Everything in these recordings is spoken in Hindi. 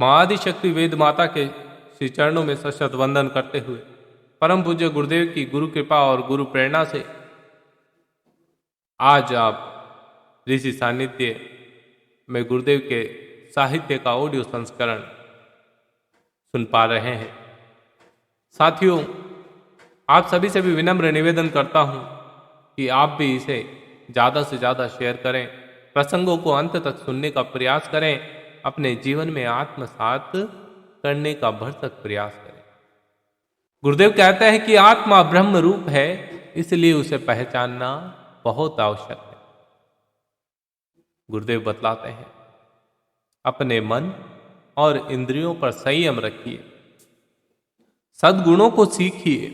माँ आदिशक्ति वेद माता के श्री चरणों में सशत वंदन करते हुए परम पूज्य गुरुदेव की गुरु कृपा और गुरु प्रेरणा से आज आप ऋषि सानिध्य में गुरुदेव के साहित्य का ऑडियो संस्करण सुन पा रहे हैं। साथियों, आप सभी से भी विनम्र निवेदन करता हूं कि आप भी इसे ज़्यादा से ज़्यादा शेयर करें, प्रसंगों को अंत तक सुनने का प्रयास करें, अपने जीवन में आत्मसात करने का भरसक प्रयास करें। गुरुदेव कहते हैं कि आत्मा ब्रह्म रूप है, इसलिए उसे पहचानना बहुत आवश्यक है। गुरुदेव बतलाते हैं, अपने मन और इंद्रियों पर संयम रखिए, सद्गुणों को सीखिए,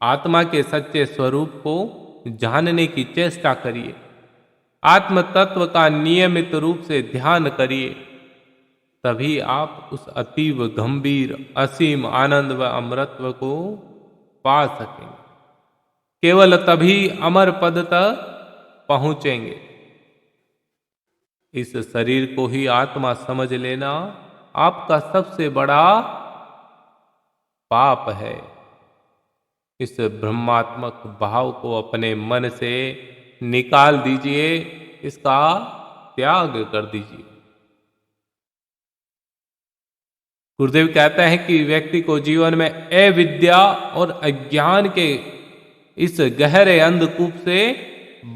आत्मा के सच्चे स्वरूप को जानने की चेष्टा करिए, आत्म तत्व का नियमित रूप से ध्यान करिए, तभी आप उस अतीव गंभीर असीम आनंद व अमरत्व को पा सकेंगे। केवल तभी अमर पद तक पहुंचेंगे। इस शरीर को ही आत्मा समझ लेना आपका सबसे बड़ा पाप है। इस ब्रह्मात्मक भाव को अपने मन से निकाल दीजिए, इसका त्याग कर दीजिए। गुरुदेव कहते हैं कि व्यक्ति को जीवन में अविद्या और अज्ञान के इस गहरे अंधकूप से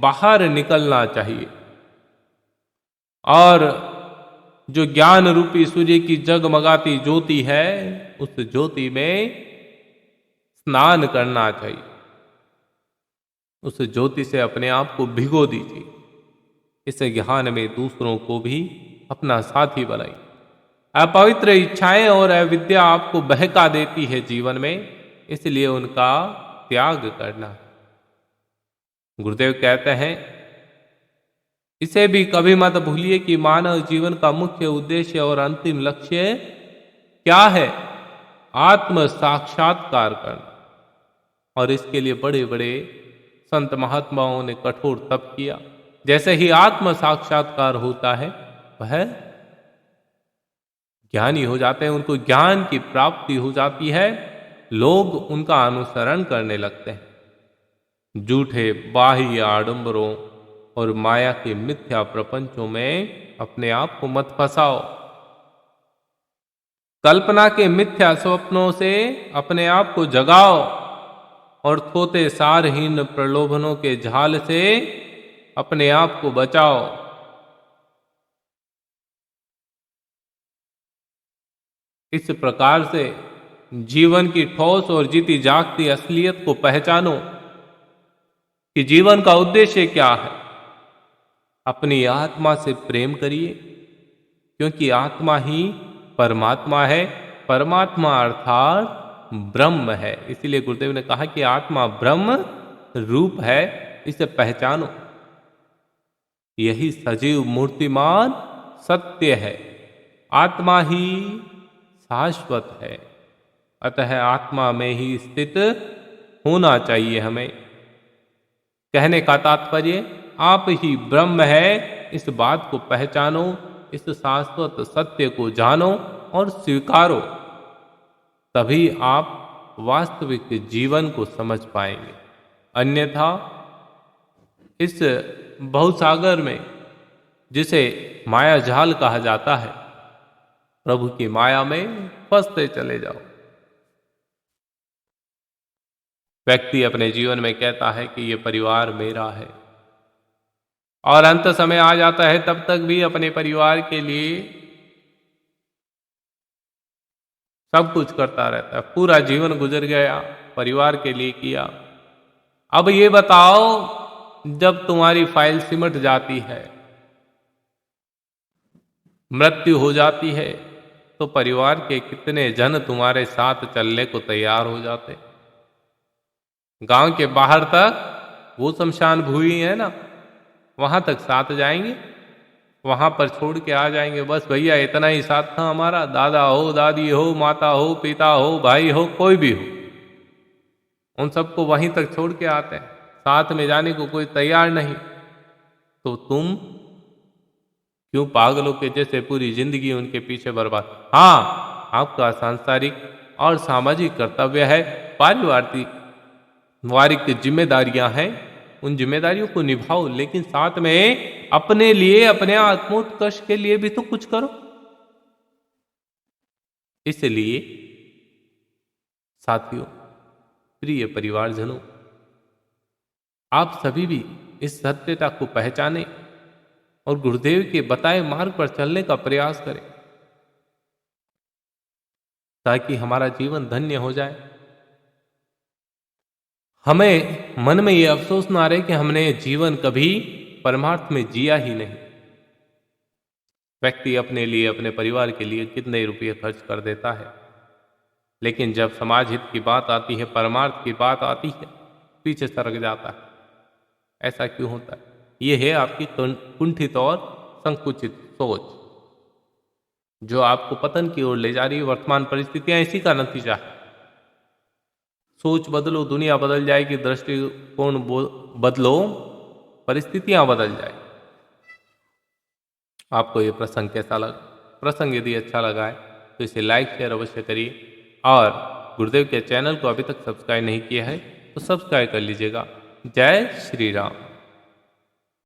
बाहर निकलना चाहिए और जो ज्ञान रूपी सूर्य की जगमगाती ज्योति है, उस ज्योति में स्नान करना चाहिए। उस ज्योति से अपने आप को भिगो दीजिए। इस ज्ञान में दूसरों को भी अपना साथी बनाइए। अपवित्र इच्छाएं और अविद्या आपको बहका देती है जीवन में, इसलिए उनका त्याग करना। गुरुदेव कहते हैं, इसे भी कभी मत भूलिए कि मानव जीवन का मुख्य उद्देश्य और अंतिम लक्ष्य क्या है? आत्म साक्षात्कार करना। और इसके लिए बड़े बड़े संत महात्माओं ने कठोर तप किया। जैसे ही आत्म साक्षात्कार होता है, वह ज्ञानी हो जाते हैं, उनको ज्ञान की प्राप्ति हो जाती है, लोग उनका अनुसरण करने लगते हैं। झूठे बाह्य आडंबरों और माया के मिथ्या प्रपंचों में अपने आप को मत फंसाओ। कल्पना के मिथ्या स्वप्नों से अपने आप को जगाओ और थोते सारहीन प्रलोभनों के झाल से अपने आप को बचाओ। इस प्रकार से जीवन की ठोस और जीती जागती असलियत को पहचानो कि जीवन का उद्देश्य क्या है। अपनी आत्मा से प्रेम करिए, क्योंकि आत्मा ही परमात्मा है। परमात्मा अर्थात ब्रह्म है। इसीलिए गुरुदेव ने कहा कि आत्मा ब्रह्म रूप है, इसे पहचानो। यही सजीव मूर्तिमान सत्य है। आत्मा ही शाश्वत है, अतः आत्मा में ही स्थित होना चाहिए हमें। कहने का तात्पर्य, आप ही ब्रह्म है, इस बात को पहचानो, इस शाश्वत सत्य को जानो और स्वीकारो, तभी आप वास्तविक जीवन को समझ पाएंगे। अन्यथा इस बहुसागर में, जिसे माया जाल कहा जाता है, प्रभु की माया में फंसते चले जाओ। व्यक्ति अपने जीवन में कहता है कि ये परिवार मेरा है, और अंत समय आ जाता है, तब तक भी अपने परिवार के लिए सब कुछ करता रहता है। पूरा जीवन गुजर गया, परिवार के लिए किया। अब ये बताओ, जब तुम्हारी फाइल सिमट जाती है, मृत्यु हो जाती है, तो परिवार के कितने जन तुम्हारे साथ चलने को तैयार हो जाते? गांव के बाहर तक वो शमशान भूमि है ना, वहां तक साथ जाएंगे, वहां पर छोड़ के आ जाएंगे। बस भैया इतना ही साथ था हमारा, दादा हो, दादी हो, माता हो, पिता हो, भाई हो, कोई भी हो, उन सबको वहीं तक छोड़ के आते हैं, साथ में जाने को कोई तैयार नहीं। तो तुम क्यों पागलों के जैसे पूरी जिंदगी उनके पीछे बर्बाद। हाँ, आपका सांसारिक और सामाजिक कर्तव्य है, पारिवारिक जिम्मेदारियां हैं, उन जिम्मेदारियों को निभाओ, लेकिन साथ में अपने लिए, अपने आत्मोत्कर्ष के लिए भी तो कुछ करो। इसलिए साथियों, प्रिय परिवारजनों, आप सभी भी इस सत्यता को पहचानें और गुरुदेव के बताए मार्ग पर चलने का प्रयास करें, ताकि हमारा जीवन धन्य हो जाए। हमें मन में ये अफसोस ना रहे कि हमने जीवन कभी परमार्थ में जिया ही नहीं। व्यक्ति अपने लिए, अपने परिवार के लिए कितने रुपये खर्च कर देता है, लेकिन जब समाज हित की बात आती है, परमार्थ की बात आती है, पीछे सरक जाता है। ऐसा क्यों होता है? ये है आपकी कुंठित और संकुचित सोच, जो आपको पतन की ओर ले जा रही है। वर्तमान परिस्थितियां इसी का नतीजा है। सोच बदलो, दुनिया बदल जाएगी। दृष्टिकोण बदलो, परिस्थितियां बदल जाए। आपको ये प्रसंग कैसा लगा? प्रसंग यदि अच्छा लगा है तो इसे लाइक शेयर अवश्य करिए, और गुरुदेव के चैनल को अभी तक सब्सक्राइब नहीं किया है तो सब्सक्राइब कर लीजिएगा। जय श्री राम।